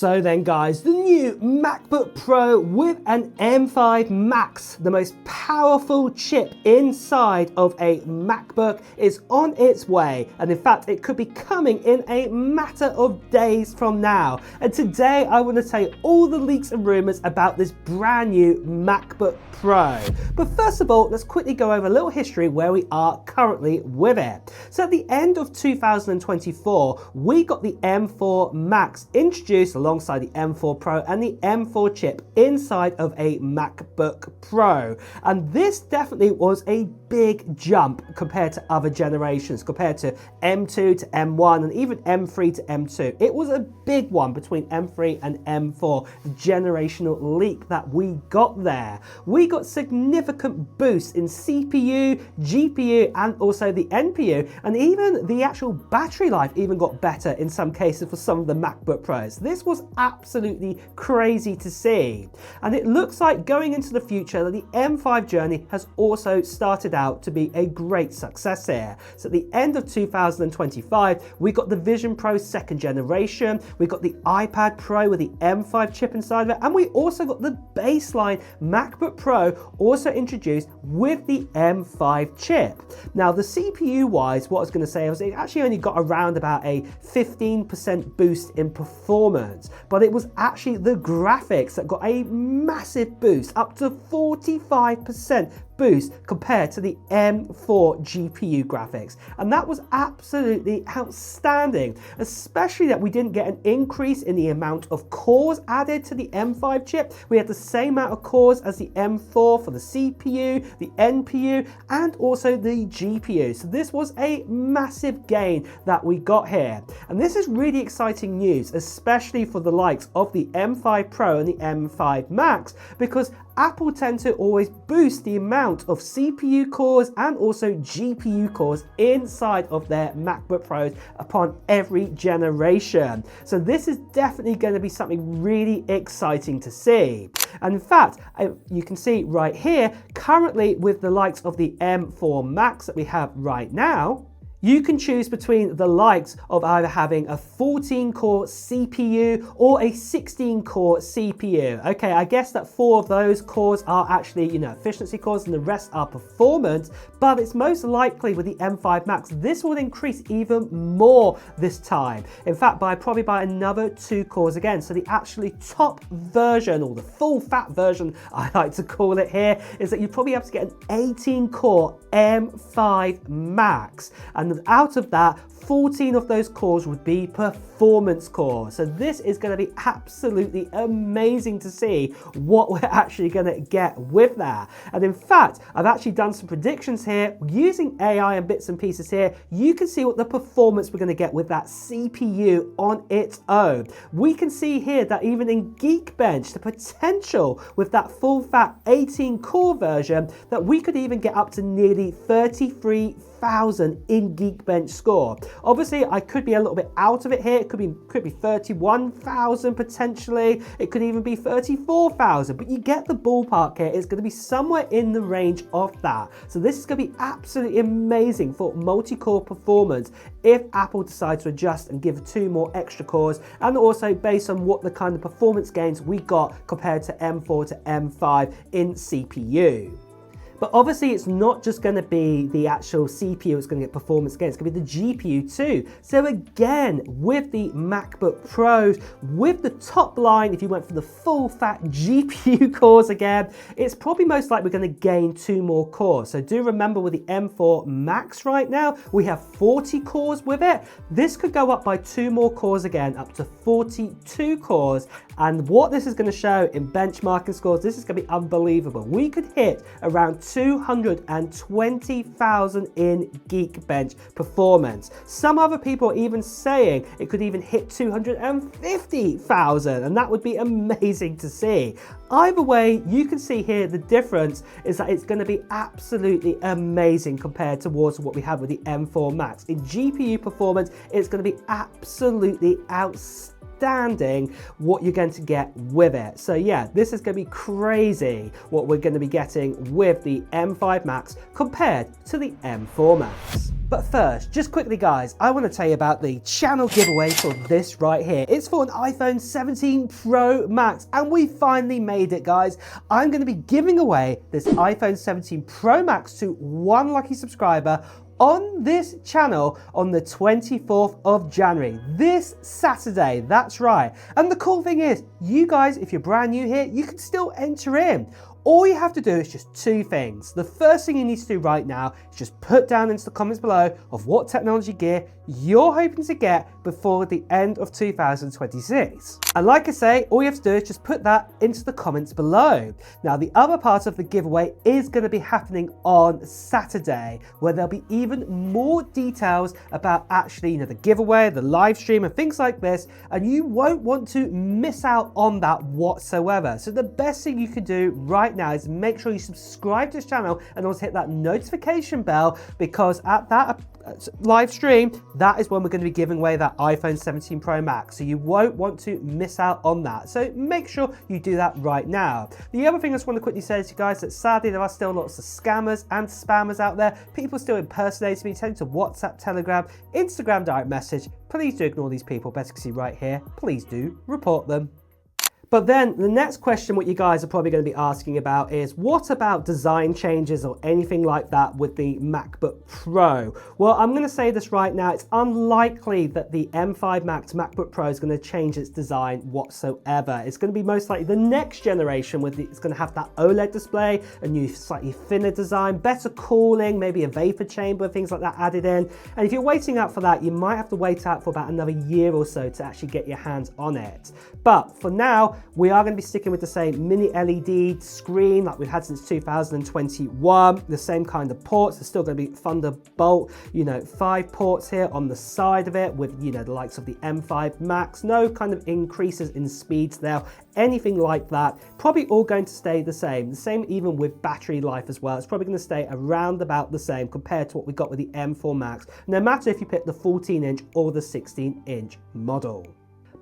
So then guys, the new MacBook Pro with an M5 Max, the most powerful chip inside of a MacBook, is on its way. And in fact, it could be coming in a matter of days from now. And today I want to tell you all the leaks and rumors about this brand new MacBook Pro. But first of all, let's quickly go over a little history where we are currently with it. So at the end of 2024, we got the M4 Max introduced alongside the M4 Pro and the M4 chip inside of a MacBook Pro. And this definitely was a big jump compared to other generations, compared to M2 to M1 and even M3 to M2. It was a big one between M3 and M4, the generational leap that we got there. We got significant boosts in CPU, GPU, and also the NPU, and even the actual battery life even got better in some cases for some of the MacBook Pros. This was absolutely crazy to see. And it looks like going into the future that the M5 journey has also started out to be a great success here. So at the end of 2025, we got the Vision Pro 2nd generation, we got the iPad Pro with the M5 chip inside of it, and we also got the baseline MacBook Pro also introduced with the M5 chip. Now the CPU wise, what I was going to say was it actually only got around about a 15% boost in performance, but it was actually the graphics that got a massive boost, up to 45% boost compared to the M4 GPU graphics. And that was absolutely outstanding, especially that we didn't get an increase in the amount of cores added to the M5 chip. We had the same amount of cores as the M4 for the CPU, the NPU, and also the GPU. So this was a massive gain that we got here. And this is really exciting news, especially for the likes of the M5 Pro and the M5 Max, because Apple tend to always boost the amount of CPU cores and also GPU cores inside of their MacBook Pros upon every generation. So this is definitely going to be something really exciting to see. And in fact, you can see right here, currently with the likes of the M4 Max that we have right now, you can choose between the likes of either having a 14-core CPU or a 16-core CPU. Okay, I guess that 4 of those cores are actually, efficiency cores and the rest are performance, but it's most likely with the M5 Max, this will increase even more this time. In fact, probably by another 2 cores again. So the actually top version, or the full fat version, I like to call it here, is that you probably have to get an 18-core M5 Max. And out of that, 14 of those cores would be performance cores. So this is going to be absolutely amazing to see what we're actually going to get with that. And in fact, I've actually done some predictions here using AI and bits and pieces here. You can see what the performance we're going to get with that CPU on its own. We can see here that even in Geekbench, the potential with that full fat 18 core version, that we could even get up to nearly 33,000 in Geekbench score. Obviously, I could be a little bit out of it here. It could be 31,000 potentially. It could even be 34,000, but you get the ballpark here. It's going to be somewhere in the range of that. So this is going to be absolutely amazing for multi-core performance if Apple decides to adjust and give 2 more extra cores, and also based on what the kind of performance gains we got compared to M4 to M5 in CPU. But obviously it's not just going to be the actual CPU that's going to get performance gains, it's going to be the GPU too. So again, with the MacBook Pros, with the top line, if you went for the full fat GPU cores again, it's probably most likely we're going to gain 2 more cores. So do remember with the M4 Max right now, we have 40 cores with it. This could go up by 2 more cores again, up to 42 cores. And what this is going to show in benchmarking scores, this is going to be unbelievable. We could hit around 220,000 in Geekbench performance. Some other people are even saying it could even hit 250,000, and that would be amazing to see. Either way, you can see here the difference is that it's going to be absolutely amazing compared towards what we have with the M4 Max. In GPU performance, it's going to be absolutely outstanding what you're going to get with it. So yeah, this is going to be crazy what we're going to be getting with the M5 Max compared to the M4 Max. But first, just quickly guys, I want to tell you about the channel giveaway for this right here. It's for an iPhone 17 Pro Max, and we finally made it guys. I'm going to be giving away this iPhone 17 Pro Max to one lucky subscriber on this channel on the 24th of January, this Saturday, that's right. And the cool thing is, you guys, if you're brand new here, you can still enter in. All you have to do is just two things. The first thing you need to do right now is just put down into the comments below of what technology gear you're hoping to get before the end of 2026. And like I say, all you have to do is just put that into the comments below. Now, the other part of the giveaway is going to be happening on Saturday, where there'll be even more details about actually, the giveaway, the live stream and things like this, and you won't want to miss out on that whatsoever. So the best thing you can do right now is make sure you subscribe to this channel and also hit that notification bell, because at that live stream, that is when we're going to be giving away that iPhone 17 Pro Max. So you won't want to miss out on that. So make sure you do that right now. The other thing I just want to quickly say to you guys that sadly there are still lots of scammers and spammers out there. People still impersonating me, telling to WhatsApp, Telegram, Instagram direct message. Please do ignore these people. Better see right here. Please do report them. But then the next question what you guys are probably going to be asking about is, what about design changes or anything like that with the MacBook Pro? Well, I'm going to say this right now, it's unlikely that the M5 MacBook Pro is going to change its design whatsoever. It's going to be most likely the next generation with it's going to have that OLED display, a new slightly thinner design, better cooling, maybe a vapor chamber, things like that added in. And if you're waiting out for that, you might have to wait out for about another year or so to actually get your hands on it. But for now, we are going to be sticking with the same mini LED screen like we've had since 2021, the same kind of ports. There's still going to be Thunderbolt, 5 ports here on the side of it with, the likes of the M5 Max. No kind of increases in speeds there, anything like that. Probably all going to stay the same. The same even with battery life as well. It's probably going to stay around about the same compared to what we got with the M4 Max, no matter if you pick the 14-inch or the 16-inch model.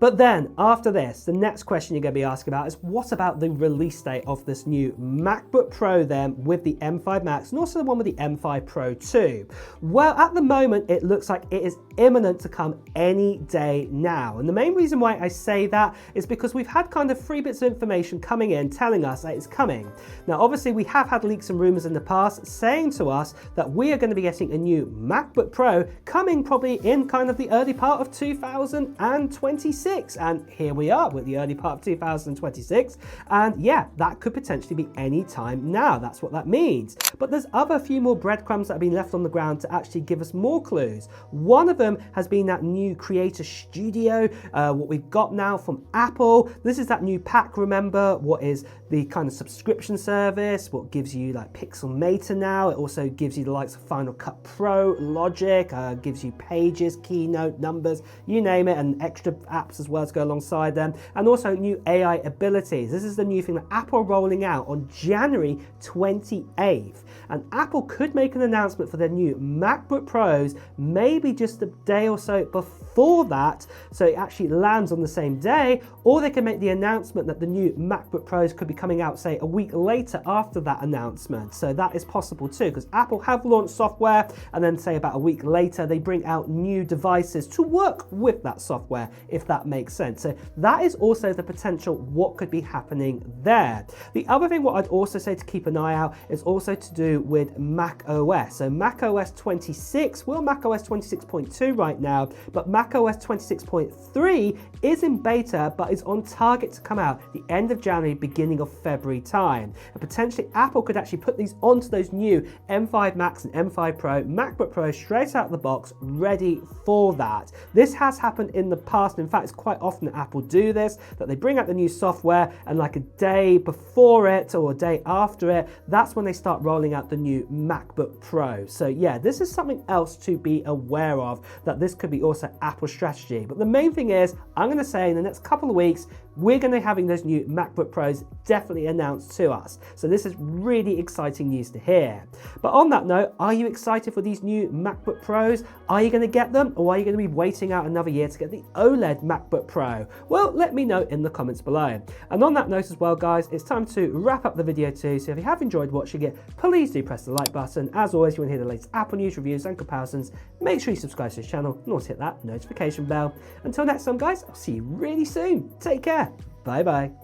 But then, after this, the next question you're going to be asking about is, what about the release date of this new MacBook Pro then with the M5 Max and also the one with the M5 Pro 2? Well, at the moment, it looks like it is imminent to come any day now. And the main reason why I say that is because we've had kind of 3 bits of information coming in telling us that it's coming. Now, obviously, we have had leaks and rumors in the past saying to us that we are going to be getting a new MacBook Pro coming probably in kind of the early part of 2026. And here we are with the early part of 2026. And yeah, that could potentially be any time now. That's what that means. But there's a few more breadcrumbs that have been left on the ground to actually give us more clues. One of them has been that new Creator Studio, what we've got now from Apple. This is that new pack, remember, what is the kind of subscription service, what gives you like Pixelmator now. It also gives you the likes of Final Cut Pro, Logic, gives you Pages, Keynote, Numbers, you name it, and extra apps as well to go alongside them, and also new AI abilities. This is the new thing that Apple are rolling out on January 28th, and Apple could make an announcement for their new MacBook Pros maybe just a day or so before that, so it actually lands on the same day, or they can make the announcement that the new MacBook Pros could be coming out, say, a week later after that announcement. So that is possible too, because Apple have launched software and then say about a week later they bring out new devices to work with that software, if that makes sense. So that is also the potential what could be happening there. The other thing what I'd also say to keep an eye out is also to do with Mac OS. So Mac OS 26, well, Mac OS 26.2 right now, but Mac OS 26.3 is in beta, but is on target to come out the end of January, beginning of February time. And potentially Apple could actually put these onto those new M5 Max and M5 Pro MacBook Pro straight out of the box, ready for that. This has happened in the past. In fact, it's quite often that Apple do this, that they bring out the new software and like a day before it or a day after it, that's when they start rolling out the new MacBook Pro. So yeah, this is something else to be aware of, that this could be also Apple's strategy. But the main thing is, I'm going going to say in the next couple of weeks, we're going to be having those new MacBook Pros definitely announced to us. So this is really exciting news to hear. But on that note, are you excited for these new MacBook Pros? Are you going to get them, or are you going to be waiting out another year to get the OLED MacBook Pro? Well, let me know in the comments below. And on that note as well, guys, it's time to wrap up the video too. So if you have enjoyed watching it, please do press the like button. As always, if you want to hear the latest Apple news, reviews and comparisons, make sure you subscribe to this channel and also hit that notification bell. Until next time, guys, I'll see you really soon. Take care. Bye bye.